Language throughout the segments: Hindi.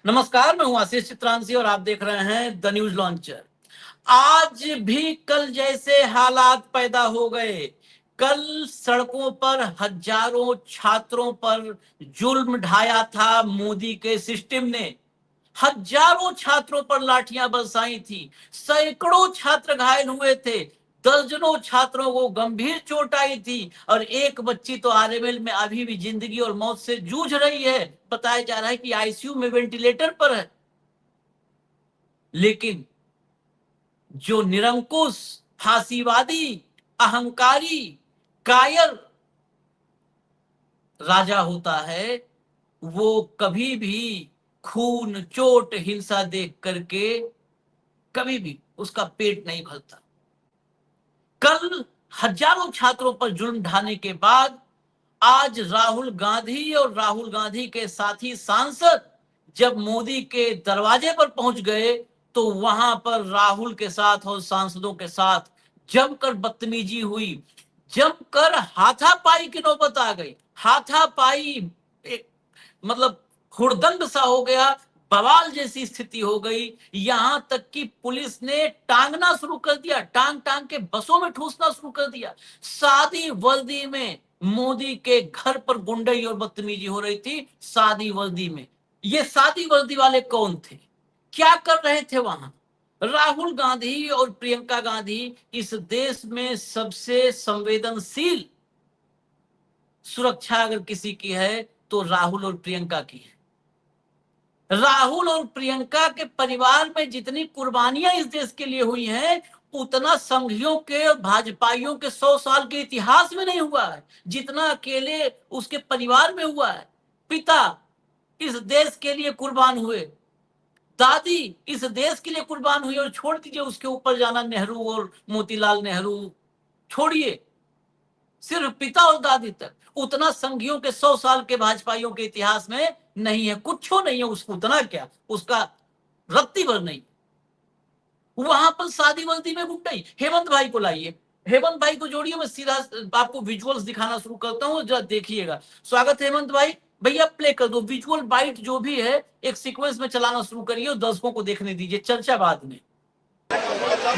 नमस्कार, मैं हूं आशीष चित्रांशी और आप देख रहे हैं द न्यूज लॉन्चर। आज भी कल जैसे हालात पैदा हो गए। कल सड़कों पर हजारों छात्रों पर जुल्म ढाया था मोदी के सिस्टम ने। हजारों छात्रों पर लाठियां बरसाई थी, सैकड़ों छात्र घायल हुए थे, दर्जनों छात्रों को गंभीर चोट आई थी और एक बच्ची तो आरएमएल में अभी भी जिंदगी और मौत से जूझ रही है। बताया जा रहा है कि आईसीयू में वेंटिलेटर पर है। लेकिन जो निरंकुश, फांसीवादी, अहंकारी, कायर राजा होता है, वो कभी भी खून, चोट, हिंसा देख करके कभी भी उसका पेट नहीं भरता। कल हजारों छात्रों पर जुल्म ढाने के बाद आज राहुल गांधी और राहुल गांधी के साथी सांसद जब मोदी के दरवाजे पर पहुंच गए तो वहां पर राहुल के साथ और सांसदों के साथ जमकर बदतमीजी हुई, जमकर हाथापाई की नौबत आ गई। हाथापाई मतलब हुड़दंग सा हो गया, बवाल जैसी स्थिति हो गई। यहां तक कि पुलिस ने टांगना शुरू कर दिया, टांग टांग के बसों में ठूसना शुरू कर दिया। सादी वर्दी में मोदी के घर पर गुंडई और बदतमीजी हो रही थी। सादी वर्दी में ये सादी वर्दी वाले कौन थे, क्या कर रहे थे वहां? राहुल गांधी और प्रियंका गांधी इस देश में सबसे संवेदनशील सुरक्षा अगर किसी की है तो राहुल और प्रियंका की है। राहुल और प्रियंका के परिवार में जितनी कुर्बानियां इस देश के लिए हुई हैं, उतना संघियों के और भाजपाइयों के 100 साल के इतिहास में नहीं हुआ है जितना अकेले उसके परिवार में हुआ है। पिता इस देश के लिए कुर्बान हुए, दादी इस देश के लिए कुर्बान हुई, और छोड़ दीजिए उसके ऊपर जाना नेहरू और मोतीलाल नेहरू, छोड़िए सिर्फ पिता और दादी तक, उतना संघियों के 100 साल के भाजपाइयों के इतिहास में नहीं है। कुछ नहीं है उसको, उतना क्या, उसका रत्ती भर नहीं। वहां पर शादी वर्दी में गुंडई। हेमंत भाई को लाइए, हेमंत भाई को जोड़िए, मैं सीधा आपको विजुअल्स दिखाना शुरू करता हूं, जरा देखिएगा। स्वागत है हेमंत भाई। भैया प्ले कर दो विजुअल बाइट जो भी है, एक सीक्वेंस में चलाना शुरू करिए और दर्शकों को देखने दीजिए, चर्चा बाद में।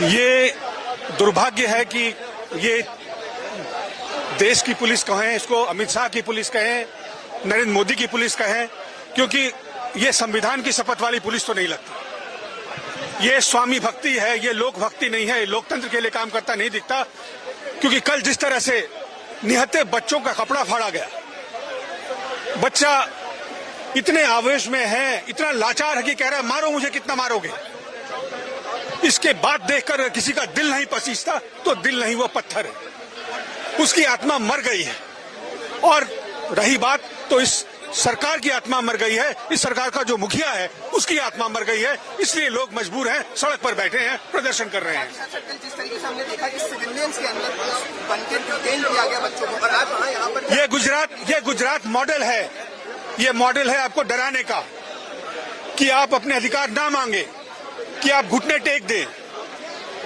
ये दुर्भाग्य है कि ये देश की पुलिस कहें, इसको अमित शाह की पुलिस कहें, नरेंद्र मोदी की पुलिस कहें, क्योंकि ये संविधान की शपथ वाली पुलिस तो नहीं लगती। ये स्वामी भक्ति है, ये लोक भक्ति नहीं है, लोकतंत्र के लिए काम करता नहीं दिखता। क्योंकि कल जिस तरह से निहत्थे बच्चों का कपड़ा फाड़ा गया, बच्चा इतने आवेश में है, इतना लाचार है कि कह रहा है मारो मुझे, कितना मारोगे। इसके बाद देखकर किसी का दिल नहीं पसीजता, तो दिल नहीं वो पत्थर है, उसकी आत्मा मर गई है। और रही बात तो इस सरकार की आत्मा मर गई है, इस सरकार का जो मुखिया है उसकी आत्मा मर गई है, इसलिए लोग मजबूर हैं, सड़क पर बैठे हैं, प्रदर्शन कर रहे हैं। जिस तरीके से हमने देखा कि सिविलियंस के अंदर बनकर डिटेन किया गया बच्चों को, और आज यहाँ पर ये गुजरात मॉडल है, ये मॉडल है आपको डराने का, कि आप अपने अधिकार ना मांगे, कि आप घुटने टेक दें।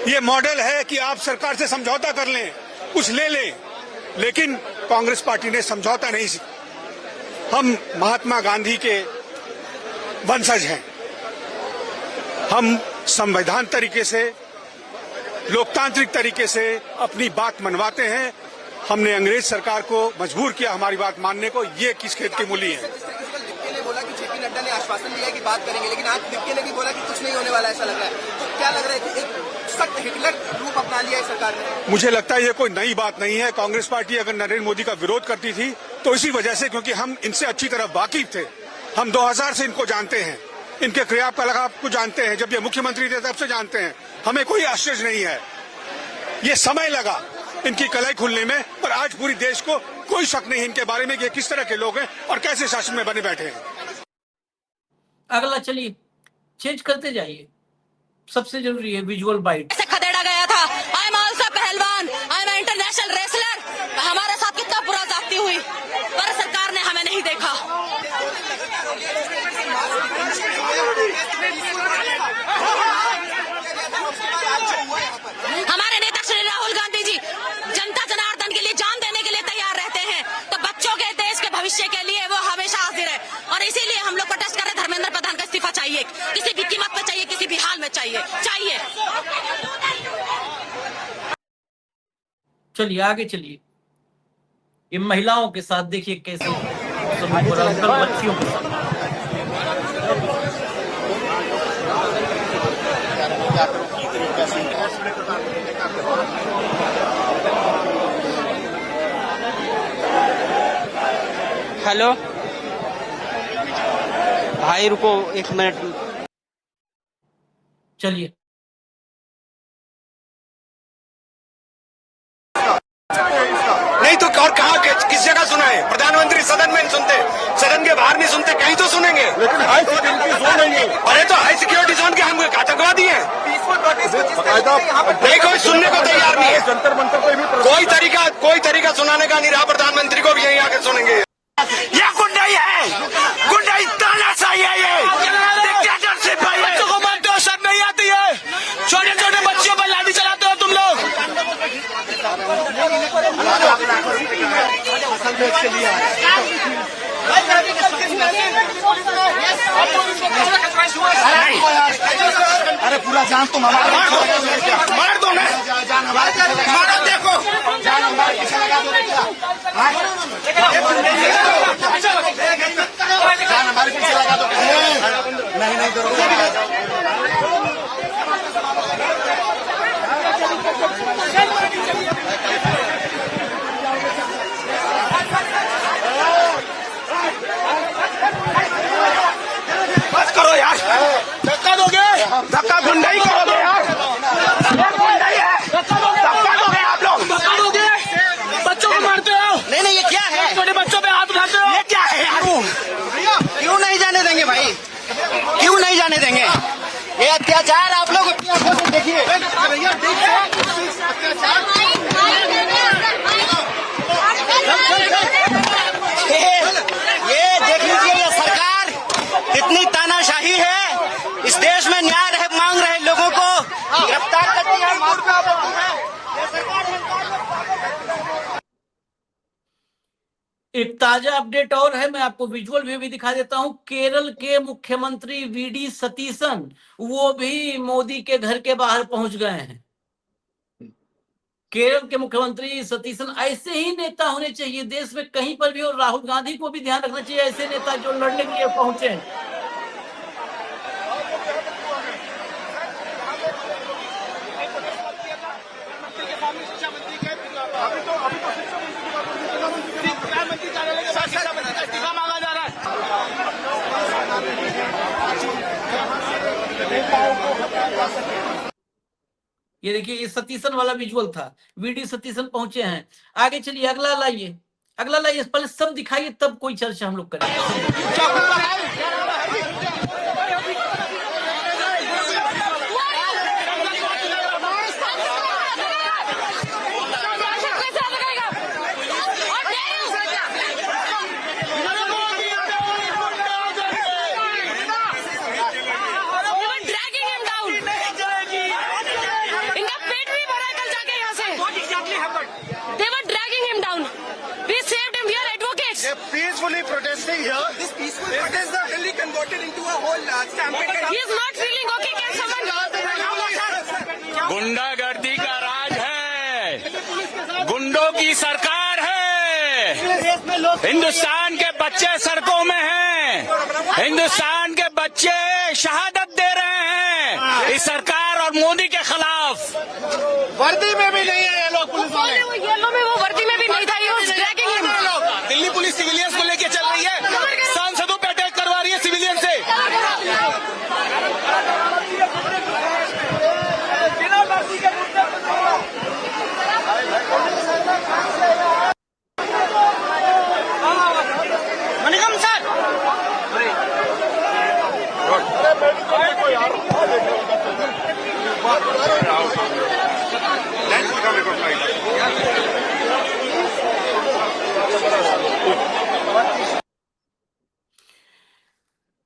ये मॉडल है कि आप सरकार से समझौता कर लें, कुछ ले लें, लेकिन कांग्रेस पार्टी ने समझौता नहीं। हम महात्मा गांधी के वंशज हैं, हम संवैधान तरीके से, लोकतांत्रिक तरीके से अपनी बात मनवाते हैं। हमने अंग्रेज सरकार को मजबूर किया हमारी बात मानने को, ये किस खेत की मूली है। विक्की ने बोला कि जेपी नड्डा ने आश्वासन दिया कि बात करेंगे, लेकिन आज विक्की ने भी बोला कि कुछ नहीं होने वाला, ऐसा लग रहा है। तो क्या लग रहा है कि एक सख्त हिटलर रूप अपना लिया है सरकार ने? मुझे लगता है ये कोई नई बात नहीं है। कांग्रेस पार्टी अगर नरेंद्र मोदी का विरोध करती थी तो इसी वजह से, क्योंकि हम इनसे अच्छी तरह वाकिफ थे। हम 2000 से इनको जानते हैं, इनके क्रियाकलाप को जानते हैं, जब ये मुख्यमंत्री थे तब से जानते हैं। हमें कोई आश्चर्य नहीं है, ये समय लगा इनकी कलाई खुलने में, पर आज पूरी देश को कोई शक नहीं है इनके बारे में कि ये किस तरह के लोग हैं और कैसे शासन में बने बैठे हैं। अगला चलिए, चेंज करते जाइए, सबसे जरूरी है विजुअल बाइट। खदेड़ा गया था, आई एम आल्सो पहलवान, आई एम इंटरनेशनल रेसलर, हमारे साथ कितना बुरा जाती हुई, पर सरकार ने हमें नहीं देखा। हमारे नेता श्री राहुल गांधी जी जनता जनार्दन के लिए जान देने के लिए तैयार रहते हैं, तो बच्चों के, देश के भविष्य के लिए वो हमेशा हाजिर है, और इसीलिए हम लोग प्रोटेस्ट कर रहे, धर्मेंद्र प्रधान का इस्तीफा चाहिए, किसी भी कीमत पे चाहिए, किसी भी हाल में चाहिए। चलिए आगे चलिए। ये महिलाओं के साथ देखिए कैसे सलूक हो रहा है, उनका बच्चियों के साथ। हेलो भाई रुको 1 मिनट। चलिए नहीं तो और कहाँ किस जगह सुना है? प्रधानमंत्री सदन में नहीं सुनते, सदन के बाहर नहीं सुनते, कहीं तो सुनेंगे। लेकिन हाई सिक्योरिटी जोन नहीं है। अरे तो हाई सिक्योरिटी जोन के हम आतंकवादी हैं? नहीं, कोई सुनने को तैयार नहीं है। जंतर मंतर पे भी कोई तरीका सुनाने का नहीं रहा। प्रधानमंत्री को भी यहीं आकर सुनेंगे। ये गुंडाई है, गुंडाई तानाशाही है, ये डिक्टेटरशिप है। बच्चों को मारते हो, शर्म नहीं आती है? छोटे छोटे बच्चों पर लाठी चलाते हो तुम लोग। अरे पूरा जान तुम हमारा मार दो ना, मारा देखो, जान हमारे पीछे लगा दो क्या? जान हमारे पीछे लगा दो। नहीं नहीं करो। बस करो यार, धक्का दोगे, धक्का गुंडाई करोगे यार, गुंडाई है, धक्का दोगे आप लोग, धक्का दोगे, बच्चों को मारते हो। नहीं नहीं ये क्या है? छोटे बच्चों पे हाथ उठाते हो, ये क्या है यार? क्यों नहीं जाने देंगे भाई? क्यों नहीं जाने देंगे? ये अत्याचार आप लोग अपनी आंखों से देखिए। ये देख लीजिए, ये सरकार कितनी तानाशाही है। इस देश में न्याय मांग रहे लोगों को गिरफ्तार करती है, मारती है। ये सरकार एक ताजा अपडेट और है, मैं आपको विजुअल भी दिखा देता हूं। केरल के मुख्यमंत्री वीडी सतीसन वो भी मोदी के घर के बाहर पहुंच गए हैं। केरल के मुख्यमंत्री सतीसन, ऐसे ही नेता होने चाहिए देश में कहीं पर भी। और राहुल गांधी को भी ध्यान रखना चाहिए, ऐसे नेता जो लड़ने के लिए पहुंचे हैं। ये देखिए, ये सतीसन वाला विजुअल था, वीडी सतीसन पहुंचे हैं। आगे चलिए, अगला लाइए, अगला लाइए, पहले सब दिखाइए तब कोई चर्चा हम लोग करेंगे। Peacefully protesting here. This peaceful protest is really converted into a whole stampede. He is not feeling okay. Can someone? गुंडागर्दी का राज है, गुंडों की सरकार है। हिंदुस्तान के बच्चे सड़कों में हैं, हिंदुस्तान के बच्चे शहादत दे रहे हैं इस सरकार और मोदी के खिलाफ। वर्दी में भी नहीं है ये लोग, पुलिस वाले। येलो में वो वर्दी में भी नहीं था। ये dragging him. Delhi police civilians को लेके चल रही है, सांसदों पे अटैक करवा रही है सिविलियन से। मणिकम सर,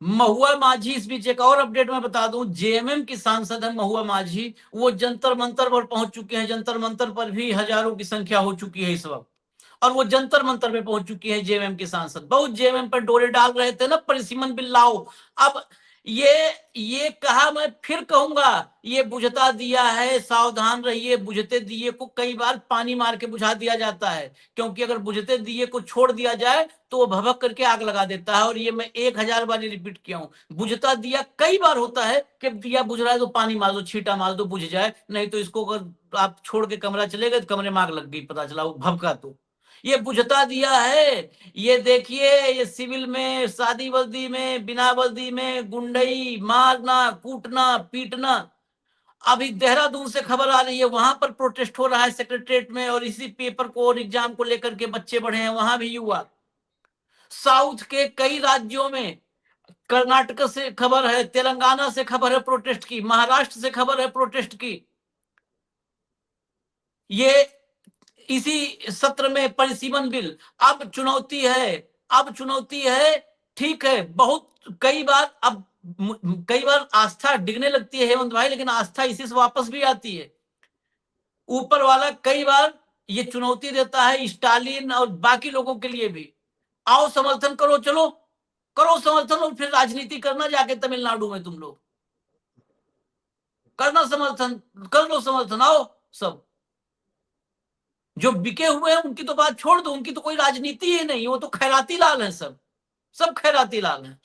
महुआ माझी, इस बीच एक और अपडेट मैं बता दूं, जेएमएम की सांसद है महुआ माझी, वो जंतर मंतर पर पहुंच चुके हैं। जंतर मंतर पर भी हजारों की संख्या हो चुकी है इस वक्त, और वो जंतर मंतर पे पहुंच चुकी है जेएमएम की सांसद। बहुत जेएमएम पर डोरे डाल रहे थे ना, परिसीमन बिल लाओ। अब ये कहा, मैं फिर कहूंगा, ये बुझता दिया है, सावधान रहिए। बुझते दिए को कई बार पानी मार के बुझा दिया जाता है, क्योंकि अगर बुझते दिए को छोड़ दिया जाए तो वो भभक करके आग लगा देता है। और ये मैं 1000 बार रिपीट किया हूं, बुझता दिया कई बार होता है कि दिया बुझ रहा है तो पानी मार दो, छींटा मार दो, बुझ जाए। नहीं तो इसको अगर आप छोड़ के कमरा चले गए तो कमरे में आग लग गई, पता चला वो भभका। तो ये बुझता दिया है। ये देखिए, ये सिविल में, शादी वर्दी में, बिना वर्दी में गुंडई, मारना, कूटना, पीटना। अभी देहरादून से खबर आ रही है, वहां पर प्रोटेस्ट हो रहा है सेक्रेटरीट में, और इसी पेपर को और एग्जाम को लेकर के बच्चे बढ़े हैं, वहां भी युवा। साउथ के कई राज्यों में, कर्नाटक से खबर है, तेलंगाना से खबर है प्रोटेस्ट की, महाराष्ट्र से खबर है प्रोटेस्ट की। ये इसी सत्र में परिसीमन बिल। अब चुनौती है, अब चुनौती है। ठीक है, बहुत कई बार आस्था डिगने लगती है हेमंत भाई, लेकिन आस्था इसी से वापस भी आती है। ऊपर वाला कई बार ये चुनौती देता है स्टालिन और बाकी लोगों के लिए भी, आओ समर्थन करो, चलो करो समर्थन, और फिर राजनीति करना जाके तमिलनाडु में, तुम लोग करना समर्थन, कर लो समर्थन, आओ सब। जो बिके हुए हैं उनकी तो बात छोड़ दो, उनकी तो कोई राजनीति ही नहीं, वो तो खैराती लाल है, सब खैराती लाल है।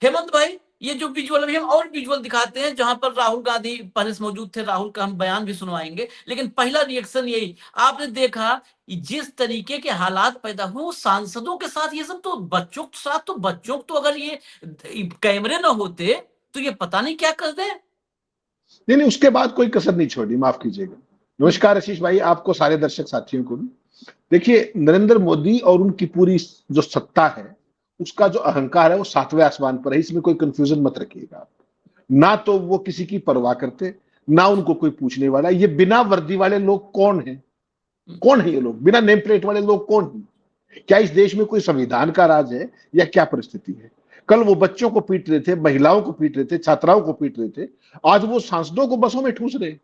हेमंत भाई, ये जो विजुअल, अभी हम और विजुअल दिखाते हैं जहां पर राहुल गांधी पहले से मौजूद थे, राहुल का हम बयान भी सुनवाएंगे, लेकिन पहला रिएक्शन यही आपने देखा, जिस तरीके के हालात पैदा हुए वो सांसदों के साथ, ये सब तो बच्चों के साथ, तो बच्चों तो अगर ये कैमरे ना होते तो ये पता नहीं क्या कर दे। नहीं, उसके बाद कोई कसर नहीं छोड़ी, माफ कीजिएगा। नमस्कार आशीष भाई, आपको, सारे दर्शक साथियों को भी। देखिए, नरेंद्र मोदी और उनकी पूरी जो सत्ता है, उसका जो अहंकार है वो 7वें आसमान पर है, इसमें कोई कंफ्यूजन मत रखिएगा आप। ना तो वो किसी की परवाह करते, ना उनको कोई पूछने वाला। ये बिना वर्दी वाले लोग कौन है? कौन है ये लोग? बिना नेम प्लेट वाले लोग कौन है? क्या इस देश में कोई संविधान का राज है या क्या परिस्थिति है? कल वो बच्चों को पीट रहे थे, महिलाओं को पीट रहे थे, छात्राओं को पीट रहे थे, आज वो सांसदों को बसों में ठूस रहे।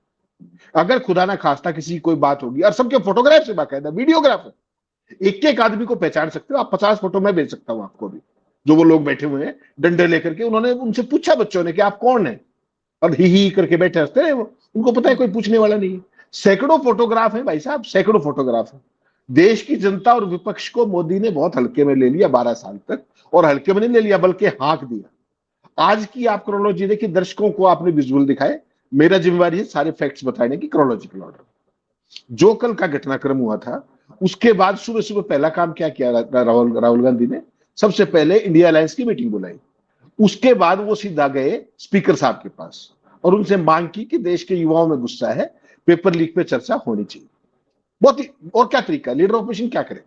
अगर खुदा ना खास्ता किसी की कोई बात होगी, और सबके फोटोग्राफ से बाकायदा वीडियोग्राफर, एक एक आदमी को पहचान सकते हो आप। 50 फोटो मैं भेज सकता हूं आपको भी, जो वो लोग बैठे हुए हैं डंडे लेकर के। उन्होंने उनसे पूछा बच्चों ने कि आप कौन हैं, और ही करके बैठे हंसते रहे वो। उनको पता है कोई पूछने वाला नहीं है। सैकड़ों फोटोग्राफ है भाई साहब, सैकड़ों फोटोग्राफ है। देश की जनता और विपक्ष को मोदी ने बहुत हल्के में ले लिया 12 साल तक, और हल्के में नहीं ले लिया बल्कि हाँक दिया। आज की आप क्रोनोलॉजी देखिए, दर्शकों को आपने विजुअल दिखाए, मेरा जिम्मेवारी है सारे फैक्ट्स बताने की, क्रोनोलॉजिकल ऑर्डर। जो कल का घटनाक्रम हुआ था, उसके बाद सुबह सुबह पहला काम क्या किया राहुल गांधी ने? सबसे पहले इंडिया अलायंस की मीटिंग बुलाई। उसके बाद वो सीधा गए स्पीकर साहब के पास और उनसे मांग की कि देश के युवाओं में गुस्सा है, पेपर लीक पे चर्चा होनी चाहिए। बहुत ही, और क्या तरीका, लीडर ऑपोजिशन क्या करे?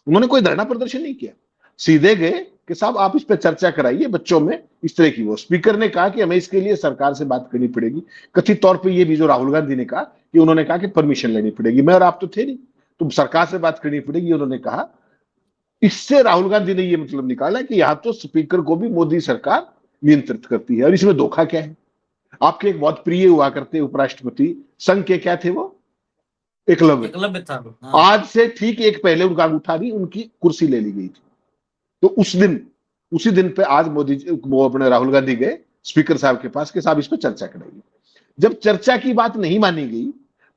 उन्होंने कोई धरना प्रदर्शन नहीं किया, सीधे गए कि साहब आप इस पे चर्चा कराइए बच्चों में इस तरह की। वो स्पीकर ने कहा कि हमें इसके लिए सरकार से बात करनी पड़ेगी। कथित तौर पे ये भी जो राहुल गांधी ने कहा कि उन्होंने कहा कि परमिशन लेनी पड़ेगी। मैं और आप तो थे नहीं, तो सरकार से बात करनी पड़ेगी उन्होंने कहा। इससे राहुल गांधी ने ये मतलब निकाला कि यहां तो स्पीकर को भी मोदी सरकार नियंत्रित करती है। और इसमें धोखा क्या है? आपके एक बहुत प्रिय हुआ करते उपराष्ट्रपति संघ के, क्या थे वो? एकलव्य था। आज से ठीक एक पहले उनका अंगूठा भी, उनकी कुर्सी ले ली गई थी। तो उसी दिन पे आज मोदी वो अपने राहुल गांधी गए स्पीकर साहब के पास कि साहब इस पर चर्चा कराइए। जब चर्चा की बात नहीं मानी गई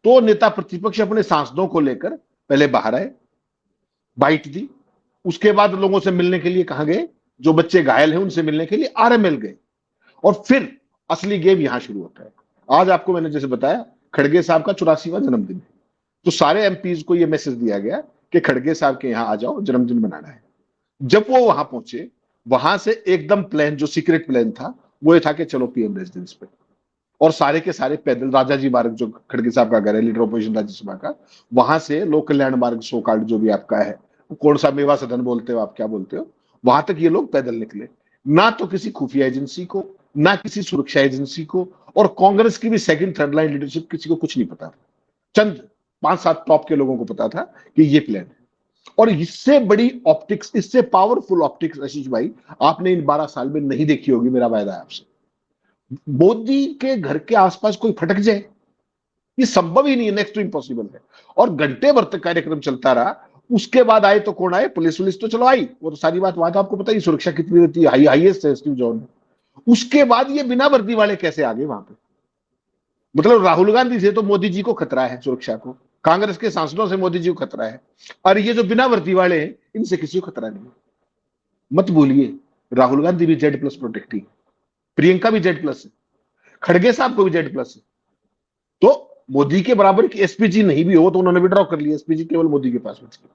तो नेता प्रतिपक्ष अपने सांसदों को लेकर पहले बाहर आए, बाइट दी। उसके बाद लोगों से मिलने के लिए कहां गए? जो बच्चे घायल हैं उनसे मिलने के लिए आरएमएल गए। और फिर असली गेम यहां शुरू होता है। आज आपको मैंने जैसे बताया, खड़गे साहब का 84वां जन्मदिन है, तो सारे एमपीज को यह मैसेज दिया गया कि खड़गे साहब के यहां आ जाओ, जन्मदिन मनाना है। जब वो वहां पहुंचे, वहां से एकदम प्लान, जो सीक्रेट प्लान था, वो ये था कि चलो पीएम रेजिडेंस पे, और सारे के सारे पैदल राजाजी मार्ग, जो खड़गे साहब का घर है, लीडर ऑपोजिशन राज्यसभा का, वहां से लोक कल्याण मार्ग, सो कार्ड जो भी आपका है, कौन सा मेवा सदन बोलते हो आप, क्या बोलते हो, वहां तक ये लोग पैदल निकले। ना तो किसी खुफिया एजेंसी को, ना किसी सुरक्षा एजेंसी को, और कांग्रेस की भी सेकंड थर्ड लाइन लीडरशिप किसी को कुछ नहीं पता था। चंद 5-7 टॉप के लोगों को पता था कि ये प्लान है। और इससे बड़ी ऑप्टिक्स, इससे पावरफुल ऑप्टिक्स आशीष भाई आपने इन 12 साल में नहीं देखी होगी, मेरा वायदा है आपसे। मोदी के घर के आसपास कोई फटक जाए, ये संभव ही नहीं है, नेक्स्ट टू इम्पॉसिबल है। और घंटे भर तक कार्यक्रम चलता रहा। उसके बाद आए तो कौन आए? पुलिस तो चलो आई, वो तो सारी बात वहां तो आपको पता ही, सुरक्षा कितनी रहती है, हाईएस्ट सेंसिटिव जोन है। उसके बाद ये बिना वर्दी वाले कैसे आ गए वहां पे? मतलब राहुल गांधी से तो मोदी जी को खतरा है, सुरक्षा को, कांग्रेस के सांसदों से मोदी जी को खतरा है, और ये जो बिना वर्दी वाले हैं इनसे किसी को खतरा नहीं है। मत भूलिए, राहुल गांधी भी Z+ प्रोटेक्टी है, प्रियंका भी Z+ है, खड़गे साहब को भी Z+ है। तो मोदी के बराबर की एसपीजी नहीं भी हो तो उन्होंने विड्रॉ कर लिया, एसपीजी केवल मोदी के पास बची।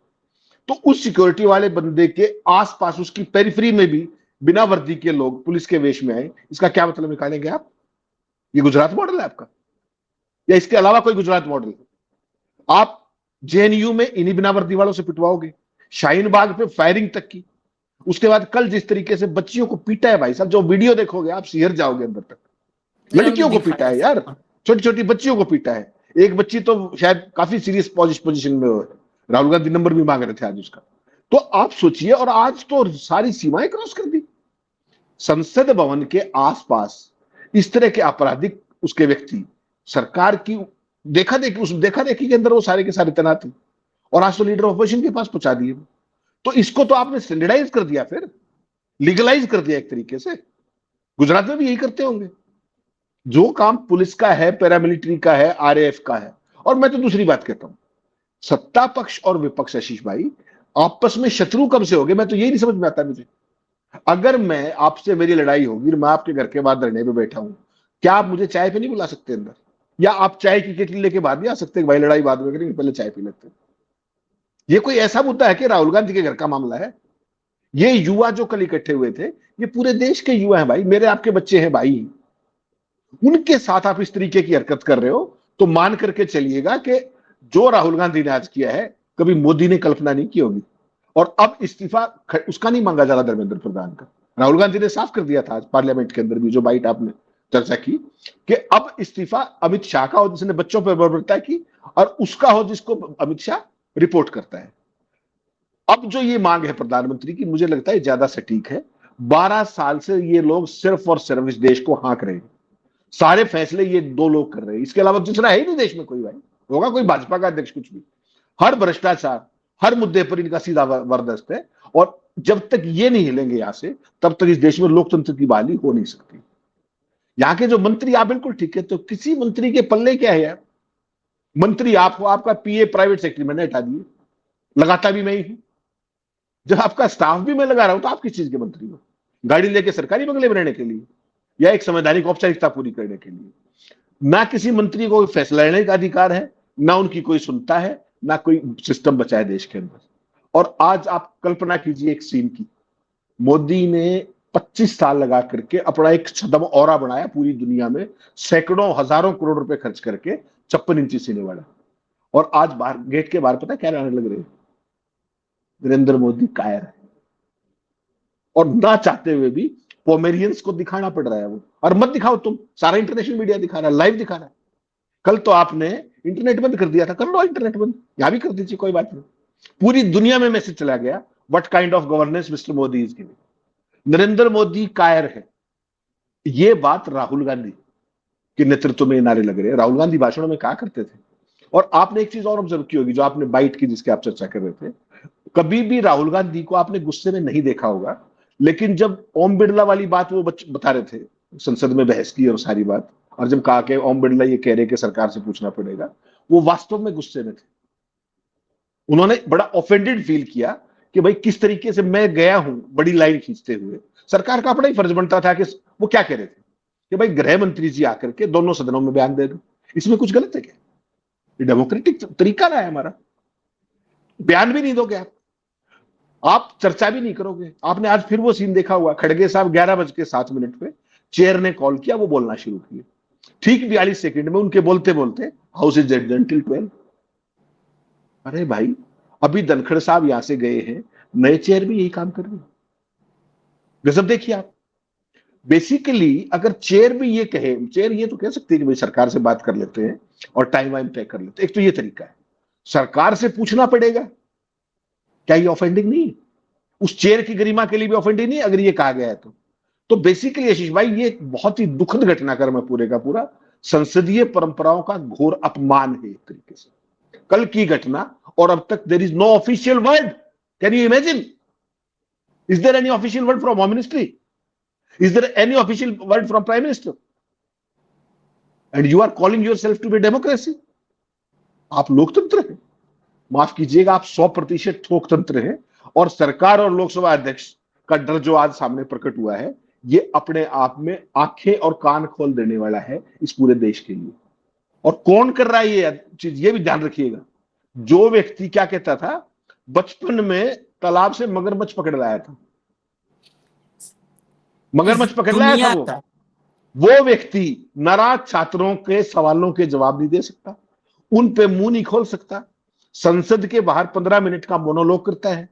तो उस सिक्योरिटी वाले बंदे के आसपास, उसकी पेरिफेरी में भी बिना वर्दी के लोग पुलिस के वेश में आए, इसका क्या मतलब निकालेंगे आप? ये गुजरात मॉडल है आपका, या इसके अलावा कोई गुजरात मॉडल? आप जेएनयू में इन्हीं बिना वर्दी वालों से पिटवाओगे, शाहीन बाग पे फायरिंग तक की, उसके बाद कल जिस तरीके से बच्चियों को पीटा है भाई साहब, जो वीडियो देखोगे आप सिहर जाओगे अंदर तक। लड़कियों को पीटा है यार, छोटी छोटी बच्चियों को पीटा है। एक बच्ची तो शायद काफी सीरियस पोजीशन में हो, राहुल गांधी नंबर भी मांग रहे थे आज उसका। तो आप सोचिए, और आज तो सारी सीमाएं क्रॉस कर दी। संसद भवन के आसपास इस तरह के आपराधिक उसके व्यक्ति सरकार की देखा देखी के अंदर वो सारे के सारे तैनात थे, और आज तो लीडर ऑपोजिशन के पास पहुंचा दिए। तो इसको तो आपने स्टैंडर्डाइज कर दिया, फिर लीगलाइज कर दिया एक तरीके से। गुजरात में भी यही करते होंगे, जो काम पुलिस का है, पैरामिलिट्री का है, आरएएफ का है। और मैं तो दूसरी बात कहता हूं, सत्ता पक्ष और विपक्ष आशीष भाई आपस में शत्रु कब से हो गए, मैं तो यही नहीं समझ में आता मुझे। अगर मैं आपसे मेरी लड़ाई होगी, मैं आपके घर के बाहर धरने पे बैठा हूं, क्या आप मुझे चाय पे नहीं बुला सकते अंदर? या आप चाय की केटली लेके बाद नहीं आ सकते? भाई लड़ाई बाद में करेंगे, पहले चाय पी लेते। ये कोई ऐसा मुद्दा है कि राहुल गांधी के घर का मामला है? ये युवा जो कल इकट्ठे हुए थे, ये पूरे देश के युवा हैं भाई, मेरे आपके बच्चे हैं भाई। उनके साथ आप इस तरीके की हरकत कर रहे हो तो मान करके चलिएगा कि जो राहुल गांधी ने आज किया है कभी मोदी ने कल्पना नहीं की होगी। और अब इस्तीफा उसका नहीं मांगा जा रहा, धर्मेंद्र प्रधान का। राहुल गांधी ने साफ कर दिया था आज पार्लियामेंट के अंदर भी, जो बाइट आपने चर्चा की, कि अब इस्तीफा अमित शाह का हो जिसने बच्चों पर बर्बरता की, और उसका हो जिसको अमित शाह रिपोर्ट करता है। अब जो ये मांग है प्रधानमंत्री की, मुझे लगता है ज्यादा सटीक है। 12 साल से ये लोग सिर्फ और सिर्फ इस देश को हाँक रहे हैं, सारे फैसले ये दो लोग कर रहे हैं, इसके अलावा दूसरा है ही नहीं देश में कोई। भाई होगा कोई भाजपा का अध्यक्ष, कुछ भी। हर भ्रष्टाचार, हर मुद्दे पर इनका सीधा वरदस्त है, और जब तक ये नहीं हिलेंगे यहां से, तब तक इस देश में लोकतंत्र की बहाली हो नहीं सकती। यहाँ के जो मंत्री, आप बिल्कुल ठीक है, तो किसी मंत्री के पल्ले क्या है यार? मंत्री आप हो, आपका पीए प्राइवेट सेक्टर मैंने हटा दिए, लगाता भी मैं ही हूं। जब आपका स्टाफ भी मैं लगा रहा हूं तो आप किस चीज के मंत्री हो? गाड़ी लेके सरकारी बंगले में रहने के लिए, या एक संवैधानिक औपचारिकता पूरी करने के लिए? ना किसी मंत्री को फैसला लेने का अधिकार है, ना उनकी कोई सुनता है, ना कोई सिस्टम बचा है देश के अंदर। और आज आप कल्पना कीजिए एक सीन की, मोदी ने 25 साल लगा करके अपना एक छद्म औरा बनाया पूरी दुनिया में, सैकड़ों हजारों करोड़ रुपए खर्च करके 56 इंची सीने वाला, और आज बाहर गेट के बाहर पता क्या रहने लग रहे हैं? नरेंद्र मोदी कायर है, और ना चाहते हुए भी पोमेरियंस को दिखाना पड़ रहा है वो। और मत दिखाओ तुम, सारा इंटरनेशनल मीडिया दिखा रहा है, लाइव दिखा रहा है। कल तो आपने इंटरनेट बंद कर दिया था, कर लो इंटरनेट बंद, यहां भी कर दीजिए, कोई बात नहीं। पूरी दुनिया में मैसेज चला गया, what kind of governance mister Modi is giving. Narendra Modi कायर है, ये बात राहुल गांधी के नेतृत्व में नारे लग रहे हैं। राहुल गांधी भाषणों में कहा करते थे। और आपने एक चीज और ऑब्जर्व की होगी, जो आपने बाइट की जिसकी आप चर्चा कर रहे थे, कभी भी राहुल गांधी को आपने गुस्से में नहीं देखा होगा, लेकिन जब ओम बिरला वाली बात वो बता रहे थे, संसद में बहस की और सारी बात, और जब कहा कि ओम बिरला ये कह रहे कि सरकार से पूछना पड़ेगा, वो वास्तव में गुस्से में थे। उन्होंने बड़ा ऑफेंडेड फील किया कि भाई किस तरीके से मैं गया हूं बड़ी लाइन खींचते हुए। सरकार का अपना ही फर्ज बनता था कि वो क्या कह रहे थे कि भाई गृह मंत्री जी आकर के दोनों सदनों में बयान दे दो, इसमें कुछ गलत है क्या? ये डेमोक्रेटिक तरीका रहा है हमारा। बयान भी नहीं दोगे आप चर्चा भी नहीं करोगे। आपने आज फिर वो सीन देखा हुआ, खड़गे साहब 11:07 पे चेयर ने कॉल किया, वो बोलना शुरू किए, ठीक 42 सेकंड में उनके बोलते बोलते हाउस इज एडजर्न्ड टिल 12। अरे भाई, अभी धनखड़ साहब यहां से गए हैं, नए चेयर भी यही काम कर रहे हैं। गजब देखिए आप। बेसिकली अगर चेयर भी ये कहे, चेयर ये तो कह सकती है कि भाई सरकार से बात कर लेते हैं और टाइम वाइम तय कर लेते हैं, एक तो ये तरीका है। सरकार से पूछना पड़ेगा, क्या ये ऑफेंडिंग नहीं? उस चेयर की गरिमा के लिए भी ऑफेंडिंग नहीं अगर ये कहा गया है तो बेसिकली आशीष भाई ये एक बहुत ही दुखद घटनाक्रम है पूरे का पूरा, संसदीय परंपराओं का घोर अपमान है एक तरीके से। कल की घटना, और अब तक there is no official word. Can you imagine? Is there any official word from home ministry? Is there any official word from Prime Minister? And you are calling yourself to be democracy? आप लोकतंत्र हैं, माफ कीजिएगा, आप 100% ठोकतंत्र हैं। और सरकार और लोकसभा अध्यक्ष का डर जो आज सामने प्रकट हुआ है, ये अपने आप में आंखें और कान खोल देने वाला है इस पूरे देश के लिए। और कौन कर रहा है ये चीज, ये भी ध्यान रखिएगा। जो व्यक्ति क्या कहता था, बचपन में तालाब से मगरमच्छ पकड़ लाया था, मगरमच्छ पकड़ लाया था, वो व्यक्ति नाराज छात्रों के सवालों के जवाब नहीं दे सकता, उन पे मुंह नहीं खोल सकता, संसद के बाहर 15 मिनट का मोनोलॉग करता है,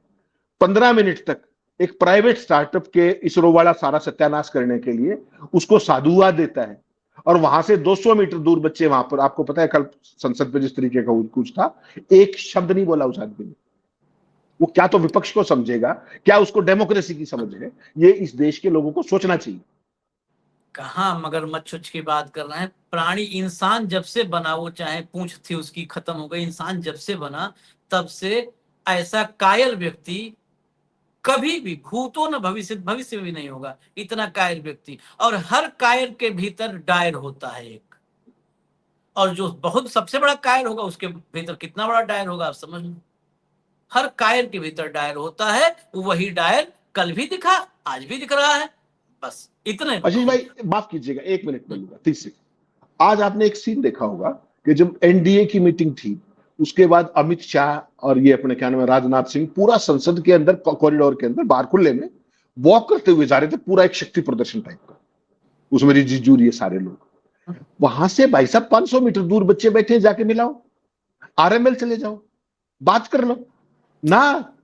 15 मिनट तक एक प्राइवेट स्टार्टअप के इसरो वाला सारा सत्यानाश करने के लिए उसको साधुवाद देता है। और वहां से 200 मीटर दूर बच्चे, वहां पर आपको पता है कल संसद पे जिस तरीके का कुछ था, एक शब्द नहीं बोला उस आदमी ने। वो क्या तो विपक्ष को समझेगा, क्या उसको डेमोक्रेसी की समझ है? ये इस देश के लोगों को सोचना चाहिए। कहाँ मगरमच्छ की बात कर रहे हैं, प्राणी इंसान जब से बना, वो चाहे पूंछ थी उसकी खत्म हो गई, इंसान जब से बना तब से ऐसा कायर व्यक्ति कभी भी भूतो न भविष्य में भी नहीं होगा, इतना कायर व्यक्ति। और हर कायर के भीतर डायर होता है एक, और जो बहुत सबसे बड़ा कायर होगा उसके भीतर कितना बड़ा डायर होगा आप समझ लो। हर कायर के भीतर डायर होता है, वही डायर कल भी दिखा, आज भी दिख रहा है, बस इतने। आशीष भाई माफ कीजिएगा, 1 मिनट बोलूंगा, 30 सेकंड। आज आपने एक सीन देखा होगा कि जब एनडीए की मीटिंग थी, उसके बाद अमित शाह और ये अपने क्या नाम है राजनाथ सिंह पूरा संसद के अंदर कॉरिडोर के अंदर बाहर खुले में वॉक करते हुए जा रहे थे, पूरा एक शक्ति प्रदर्शन टाइप का। उसमें रिजिजू ये सारे लोग, वहां से भाई साहब 500 मीटर दूर बच्चे बैठे, जाके मिलाओ, आरएमएल चले जाओ, बात कर लो ना,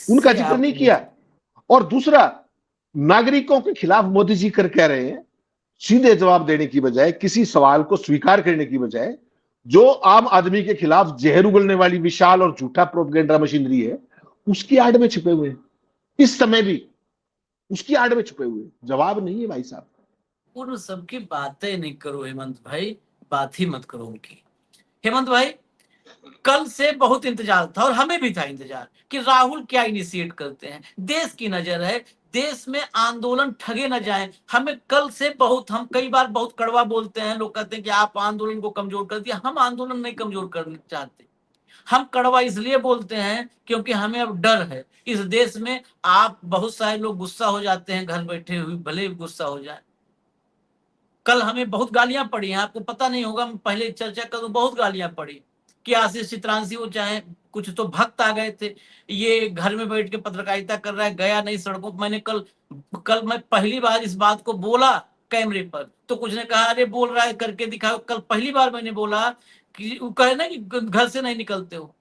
उनका जिक्र नहीं किया। और दूसरा, नागरिकों के खिलाफ मोदी जी कर कह रहे हैं, सीधे जवाब देने की बजाय, किसी सवाल को स्वीकार करने की बजाय, जो आम आदमी के खिलाफ जहर उगलने वाली विशाल और झूठा प्रोपेगेंडा मशीनरी है, उसकी आड़ में छिपे हुए हैं। इस समय भी उसकी आड़ में छुपे हुए, जवाब नहीं है भाई साहब। उन सबकी बातें नहीं करो हेमंत भाई, बात ही मत करो उनकी। हेमंत भाई, कल से बहुत इंतजार था और हमें भी था इंतजार कि राहुल क्या इनिशिएट करते हैं। देश की नजर है, देश में आंदोलन ठगे न जाएं। हमें कल से बहुत, हम कई बार बहुत कड़वा बोलते हैं, लोग कहते हैं कि आप आंदोलन को कमजोर कर दिया। हम आंदोलन नहीं कमजोर करना चाहते, हम कड़वा इसलिए बोलते हैं क्योंकि हमें अब डर है इस देश में। आप बहुत सारे लोग गुस्सा हो जाते हैं घर बैठे हुए, भले गुस्सा हो जाए। कल हमें बहुत गालियां पड़ी हैं, आपको पता नहीं होगा, मैं पहले चर्चा करूं, बहुत गालियां पड़ी कि आशीष चित्रांशी वो चाहे कुछ तो भक्त आ गए थे, ये घर में बैठ के पत्रकारिता कर रहा है, गया नहीं सड़कों। मैंने कल मैं पहली बार इस बात को बोला कैमरे पर, तो कुछ ने कहा अरे बोल रहा है करके दिखाओ। कल पहली बार मैंने बोला कि वो कहे ना कि घर से नहीं निकलते हो।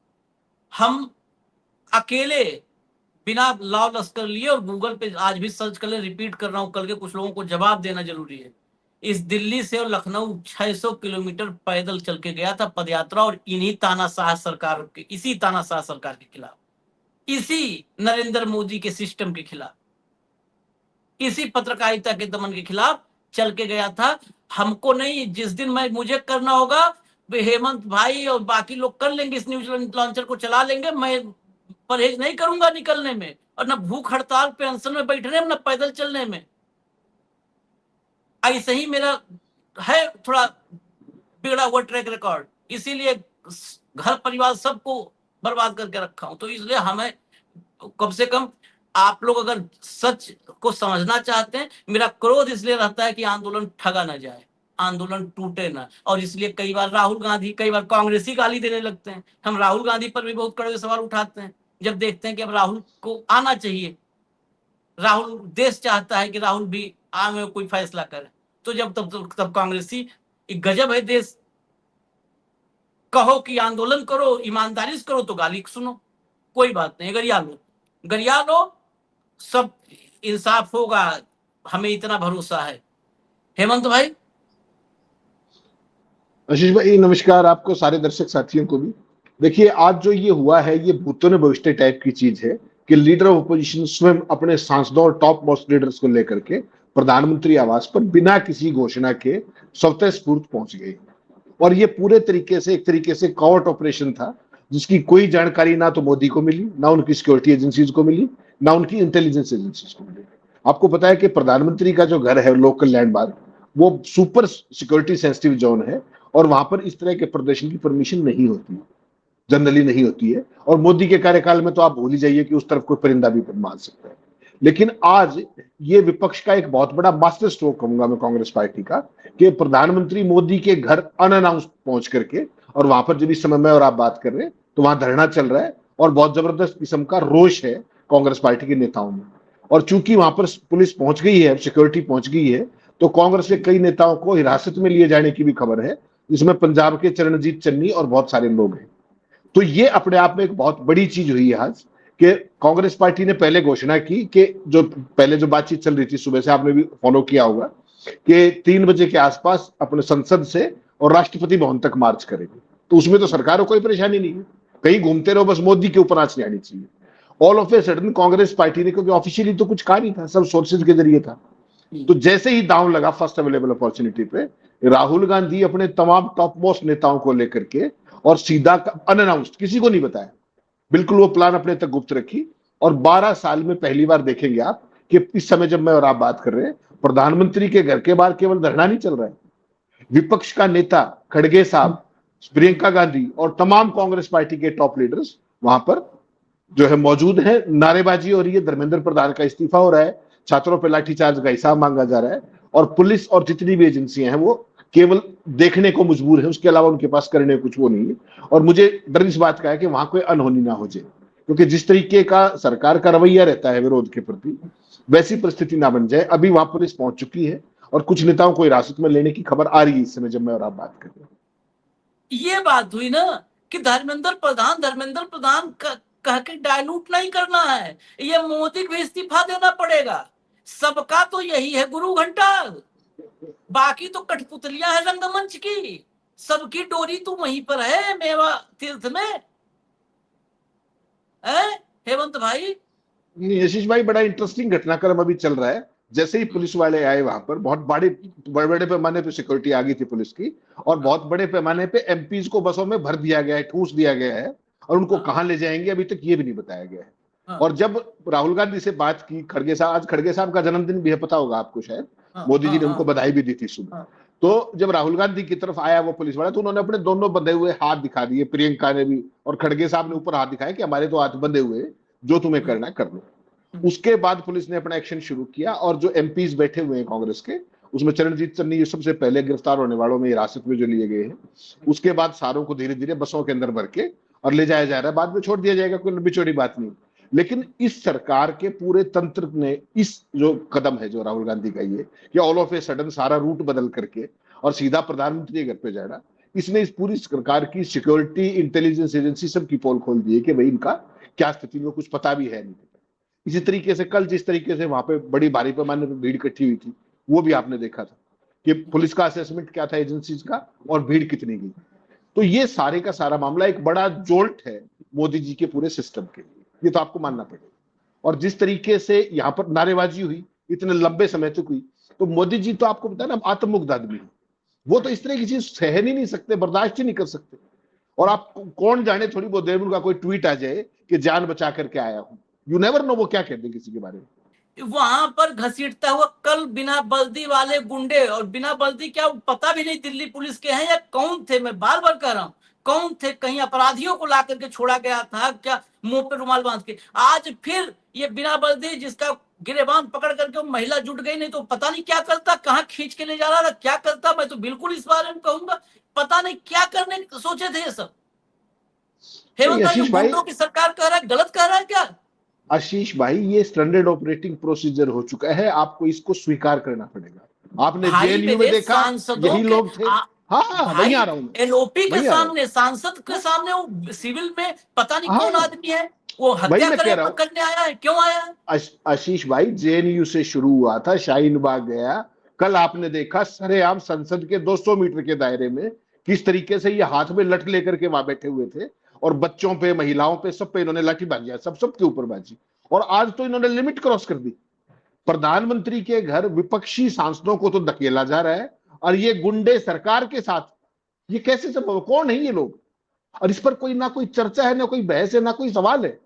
हम अकेले बिना लाव लश्कर लिए, और गूगल पे आज भी सर्च कर ले, रिपीट कर रहा हूं, कल के कुछ लोगों को जवाब देना जरूरी है। इस दिल्ली से और लखनऊ 600 किलोमीटर पैदल चल के गया था पदयात्रा, और इन्हीं तानाशाह सरकार के, इसी तानाशाह सरकार के खिलाफ, इसी नरेंद्र मोदी के सिस्टम के खिलाफ, इसी पत्रकारिता के दमन के खिलाफ चल के गया था। हमको नहीं, जिस दिन मुझे करना होगा, हेमंत भाई और बाकी लोग कर लेंगे, इस न्यूज लॉन्चर को चला लेंगे। मैं परहेज नहीं करूंगा निकलने में, और न भूख हड़ताल पे अनशन में बैठने में, न पैदल चलने में। ऐसे ही मेरा है थोड़ा बिगड़ा हुआ ट्रैक रिकॉर्ड, इसीलिए घर परिवार सबको बर्बाद करके रखा हूं। तो इसलिए हमें कम से कम, आप लोग अगर सच को समझना चाहते हैं, मेरा क्रोध इसलिए रहता है कि आंदोलन ठगा ना जाए, आंदोलन टूटे ना। और इसलिए कई बार राहुल गांधी, कई बार कांग्रेसी गाली देने लगते हैं। हम राहुल गांधी पर भी बहुत कड़वे सवाल उठाते हैं जब देखते हैं कि अब राहुल को आना चाहिए, राहुल, देश चाहता है कि राहुल भी आगे कोई फैसला करे। तो जब तब कांग्रेसी, गजब है देश, कहो कि आंदोलन करो, ईमानदारी से करो, तो गाली सुनो, कोई बात नहीं, गरिया लो, सब इंसाफ होगा, हमें इतना भरोसा है। हेमंत भाई। आशीष भाई नमस्कार, आपको, सारे दर्शक साथियों को भी। देखिए, आज जो ये हुआ है, ये भूतों ने भविष्य टाइप की चीज है कि लीडर ऑफ अपोजिशन स्वयं अपने सांसदों और टॉप मोस्ट लीडर्स को लेकर के प्रधानमंत्री आवास पर बिना किसी घोषणा के स्वतःस्फूर्त पहुंच गए। और ये पूरे तरीके से, एक तरीके से कॉवर्ट ऑपरेशन था, जिसकी कोई जानकारी ना तो मोदी को मिली, ना उनकी सिक्योरिटी एजेंसीज को मिली, ना उनकी इंटेलिजेंस एजेंसीज को मिली। आपको पता है कि प्रधानमंत्री का जो घर है लोकल लैंडमार्क, वो सुपर सिक्योरिटी सेंसिटिव जोन है और वहां पर इस तरह के प्रदर्शन की परमिशन नहीं होती, जनरली नहीं होती है। और मोदी के कार्यकाल में तो आप भूल ही जाइए कि उस तरफ कोई परिंदा भी मार सकता है। लेकिन आज ये विपक्ष का एक बहुत बड़ा मास्टर स्ट्रोक कहूंगा मैं कांग्रेस पार्टी का, कि प्रधानमंत्री मोदी के घर अनअनाउंस्ड पहुंच करके, और वहां पर जब इस समय में और आप बात कर रहे हैं तो वहां धरना चल रहा है और बहुत जबरदस्त किस्म का रोष है कांग्रेस पार्टी के नेताओं में। और चूंकि वहां पर पुलिस पहुंच गई है, सिक्योरिटी पहुंच गई है, तो कांग्रेस के कई नेताओं को हिरासत में लिए जाने की भी खबर है, जिसमें पंजाब के चरणजीत चन्नी और बहुत सारे लोग हैं। तो ये अपने आप में एक बहुत बड़ी चीज हुई है आज, कि कांग्रेस पार्टी ने पहले घोषणा की कि जो पहले जो बातचीत चल रही थी सुबह से, आपने भी फॉलो किया होगा, कि 3 बजे के आसपास अपने संसद से और राष्ट्रपति भवन तक मार्च करेंगे। तो उसमें तो सरकार को कोई परेशानी नहीं है, कहीं घूमते रहो, बस मोदी के ऊपर आंच नहीं आनी चाहिए। All of a sudden Congress party ने, क्योंकि ऑफिशियली तो कुछ कहा नहीं था, सब सोर्सेज के जरिए था, तो जैसे ही दांव लगा फर्स्ट अवेलेबल अपॉर्चुनिटी पे, राहुल गांधी अपने तमाम टॉप मोस्ट नेताओं को लेकर के और सीधा अनअनाउंस्ड, किसी को नहीं बताया, बिल्कुल वो प्लान अपने तक गुप्त रखी। और 12 साल में पहली बार देखेंगे आप कि इस समय जब मैं और आप बात कर रहे हैं, प्रधानमंत्री के घर के बाहर केवल धरना नहीं चल रहा है, विपक्ष का नेता खड़गे साहब, प्रियंका गांधी और तमाम कांग्रेस पार्टी के टॉप लीडर्स वहां पर जो है मौजूद है। नारेबाजी हो रही है, धर्मेंद्र प्रधान का इस्तीफा हो रहा है, छात्रों पर लाठीचार्ज का हिसाब मांगा जा रहा है, और पुलिस और जितनी भी एजेंसियां हैं वो केवल देखने को मजबूर है, उसके अलावा उनके पास करने कुछ वो नहीं है। और मुझे डर इस बात का है कि वहां कोई अनहोनी ना हो जाए, क्योंकि जिस तरीके का सरकार का रवैया रहता है विरोध के प्रति, वैसी परिस्थिति ना बन जाए। अभी वहां पुलिस पहुंच चुकी है और कुछ नेताओं को हिरासत में लेने की खबर आ रही है इस समय जब मैं और आप बात कर रहे हैं। ये बात हुई ना कि धर्मेंद्र प्रधान कह के डायलूट नहीं करना है, ये मोदी को इस्तीफा देना पड़ेगा। सबका तो यही है गुरु घंटा, बाकी तो कठपुतलियां है रंगमंच की, सबकी डोरी तो वहीं पर है मेवा तीर्थ में है। हेमंत भाई, यशीष भाई, बड़ा इंटरेस्टिंग घटनाक्रम अभी चल रहा है। जैसे ही पुलिस वाले आए वहां पर, बहुत बड़े पैमाने पे सिक्योरिटी आ गई थी पुलिस की, और बहुत बड़े पैमाने पे एमपीज को बसों में भर दिया गया है, ठूस दिया गया है, और उनको कहां ले जाएंगे अभी तक ये भी नहीं बताया गया है। और जब राहुल गांधी से बात की खड़गे साहब, आज खड़गे साहब का जन्मदिन भी है, पता होगा आपको शायद, मोदी जी ने उनको बधाई भी दी थी सुबह। तो जब राहुल गांधी की तरफ आया वो पुलिस वाला, तो उन्होंने अपने दोनों बंधे हुए हाथ दिखा दिए, प्रियंका ने भी और खड़गे साहब ने ऊपर हाथ दिखाया कि हमारे तो हाथ बंधे हुए, जो तुम्हें करना कर लो। उसके बाद पुलिस ने अपना एक्शन शुरू किया, और जो एमपीज बैठे हुए हैं कांग्रेस के, उसमें चरणजीत चन्नी सबसे पहले गिरफ्तार होने वालों में हिरासत में जो लिए गए हैं, उसके बाद सारों को धीरे धीरे बसों के अंदर भर के और ले जाया जा रहा है, बाद में छोड़ दिया जाएगा, कोई लंबी चौड़ी बात नहीं। लेकिन इस सरकार के पूरे तंत्र ने इस जो कदम है जो राहुल गांधी का, ये कि ऑल ऑफ ए सडन सारा रूट बदल करके और सीधा प्रधानमंत्री के घर पे जाना, इसने इस पूरी सरकार की सिक्योरिटी इंटेलिजेंस एजेंसी सब की पोल खोल दी है कि भाई इनका क्या स्थिति में कुछ पता भी है नहीं। इसी तरीके से कल जिस तरीके से वहां पे बड़ी भारी पैमाने पर भीड़ इकट्ठी हुई थी, वो भी आपने देखा था कि पुलिस का असेसमेंट क्या था एजेंसीज का, और भीड़ कितनी गई। तो ये सारे का सारा मामला एक बड़ा जोल्ट है मोदी जी के पूरे सिस्टम के लिए, ये तो आपको मानना पड़ेगा। और जिस तरीके से यहाँ पर नारेबाजी हुई इतने लंबे समय तक हुई, तो मोदी जी तो आपको पता है ना आत्ममुग्ध आदमी है, वो तो इस तरह की चीज सहन ही नहीं सकते, बर्दाश्त ही नहीं कर सकते। और आप कौन जाने, थोड़ी बहुत देर में उनका कोई ट्वीट आ जाए कि जान बचा करके आया हूं, यू नेवर नो वो क्या कहते हैं किसी के बारे में। वहां पर घसीटता हुआ कल बिना बल्दी वाले गुंडे, और बिना बल्दी क्या पता भी नहीं दिल्ली पुलिस के हैं या कौन थे, मैं बार बार कह रहा हूं कौन थे, कहीं अपराधियों को ला करके छोड़ा गया था क्या मुंह पे रुमाल बांध के। आज फिर ये बिना बल्दी जिसका गिरेबान पकड़ करके वो महिला जुट गई, नहीं तो पता नहीं क्या करता, कहाँ खींच के ले जा रहा था, क्या करता। मैं तो बिल्कुल इस बारे में कहूंगा पता नहीं क्या करने सोचे थे ये सब। हेमंत भाई, की सरकार कह रहा है, गलत कह रहा है क्या? आशीष भाई, ये स्टैंडर्ड ऑपरेटिंग प्रोसीजर हो चुका है, आपको इसको स्वीकार करना पड़ेगा। आपने जेएनयू में देखा यही लोग थे। हाँ, वही आ रहा हूँ, एलओपी के सामने, सांसद के सामने, वो सिविल में पता नहीं कौन आदमी है, वो हत्या करने आया है, क्यों आया है? आशीष भाई, जेएनयू से शुरू हुआ था, शाहीन बाग गया, कल आपने देखा सरेआम संसद के 200 मीटर के दायरे में किस तरीके से ये हाथ में लठ लेकर के वहां बैठे हुए थे, और बच्चों पे, महिलाओं पे, सब पे इन्होंने लाठी बाजी, सबके ऊपर बाजी। और आज तो इन्होंने लिमिट क्रॉस कर दी। प्रधानमंत्री के घर विपक्षी सांसदों को तो धकेला जा रहा है, और ये गुंडे सरकार के साथ, ये कैसे संभव? कौन है ये लोग? और इस पर कोई ना कोई चर्चा है, ना कोई बहस है, ना कोई सवाल है।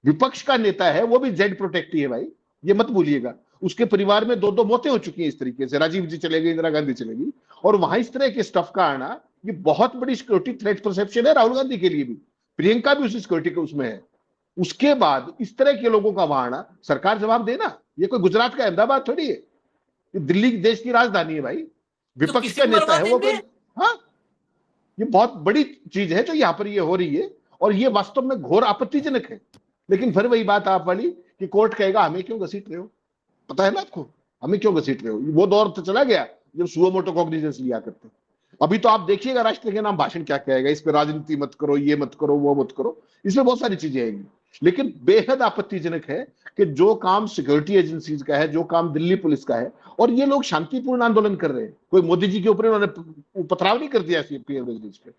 विपक्ष का नेता है, वो भी जेड प्रोटेक्टी है भाई, ये मत भूलिएगा। उसके परिवार में 2-2 मौतें हो चुकी हैं इस तरीके से, राजीव जी चले गए, इंदिरा गांधी चले गई, और वहां इस तरह के स्टफ का आना ये बहुत बड़ी सिक्योरिटी थ्रेट परसेप्शन है राहुल गांधी के लिए भी, प्रियंका भी उस सिक्योरिटी के उसमें है। उसके बाद इस तरह के लोगों का वहां आना, सरकार जवाब देना। ये कोई गुजरात का अहमदाबाद थोड़ी है, ये दिल्ली देश की राजधानी है भाई, विपक्ष किसी का को नेता है वो मरवा कोई, हाँ ये बहुत बड़ी चीज है जो यहाँ पर ये हो रही है, और ये वास्तव में घोर आपत्तिजनक है। लेकिन फिर वही बात आप वाली कि कोर्ट कहेगा हमें क्यों घसीट रहे हो, पता है ना आपको, हमें क्यों घसीट रहे हो। वो दौर तो चला गया जब सुओ मोटो कॉग्निजेंस लिया करते। अभी तो आप देखिएगा राष्ट्र के नाम भाषण क्या कहेगा, इस पर राजनीति मत करो, ये मत करो, वो मत करो, इसमें बहुत सारी चीजें आएंगी। लेकिन बेहद आपत्तिजनक है कि जो काम सिक्योरिटी एजेंसीज का है, जो काम दिल्ली पुलिस का है, और ये लोग शांतिपूर्ण आंदोलन कर रहे हैं, कोई मोदी जी के ऊपर उन्होंने पथराव नहीं कर दिया सीपीएम रेजिडेंस पे।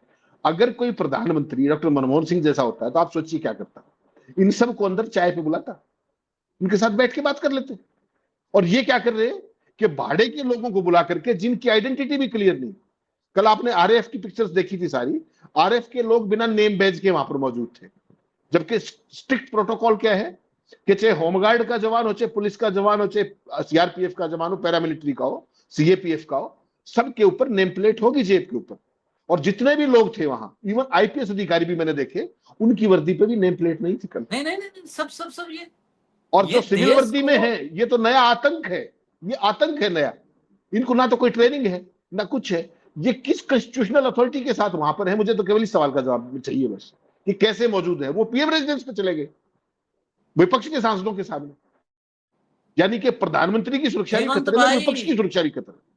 अगर कोई प्रधानमंत्री डॉक्टर मनमोहन सिंह जैसा होता है तो आप सोचिए क्या करता, इन सबको अंदर चाय पे बुलाता, उनके साथ बैठ के बात कर लेते। और ये क्या कर रहे हैं कि भाड़े के लोगों को बुला करके जिनकी आइडेंटिटी भी क्लियर नहीं। कल आपने आरएएफ की पिक्चर्स देखी थी सारी, आरएएफ के लोग बिना नेम बैज के वहां पर मौजूद थे, जबकि स्ट्रिक्ट प्रोटोकॉल क्या है कि चाहे होमगार्ड का जवान हो, चाहे पुलिस का जवान हो, चाहे सीआरपीएफ का जवान हो, पैरामिलिट्री का हो, सीएपीएफ का हो, सबके ऊपर नेम प्लेट होगी जेब के ऊपर। और जितने भी लोग थे वहां, इवन आईपीएस अधिकारी भी मैंने देखे, उनकी वर्दी पे भी नेम प्लेट नहीं थी कल। नहीं, सब ये। और ये जो सिविल देश वर्दी में को- है, ये तो नया आतंक है, ये आतंक है नया। इनको ना तो कोई ट्रेनिंग है ना कुछ है, ये किस कॉन्स्टिट्यूशनल अथॉरिटी के साथ वहां पर है। मुझे तो केवल इस सवाल का जवाब चाहिए बस, कि कैसे मौजूद है। वो पीएम रेजिडेंस पे चले गए विपक्ष के सांसदों के सामने, यानी कि प्रधानमंत्री की सुरक्षा भी हेमंत खतरे में, भाई, विपक्ष की सुरक्षा भी खतरे में।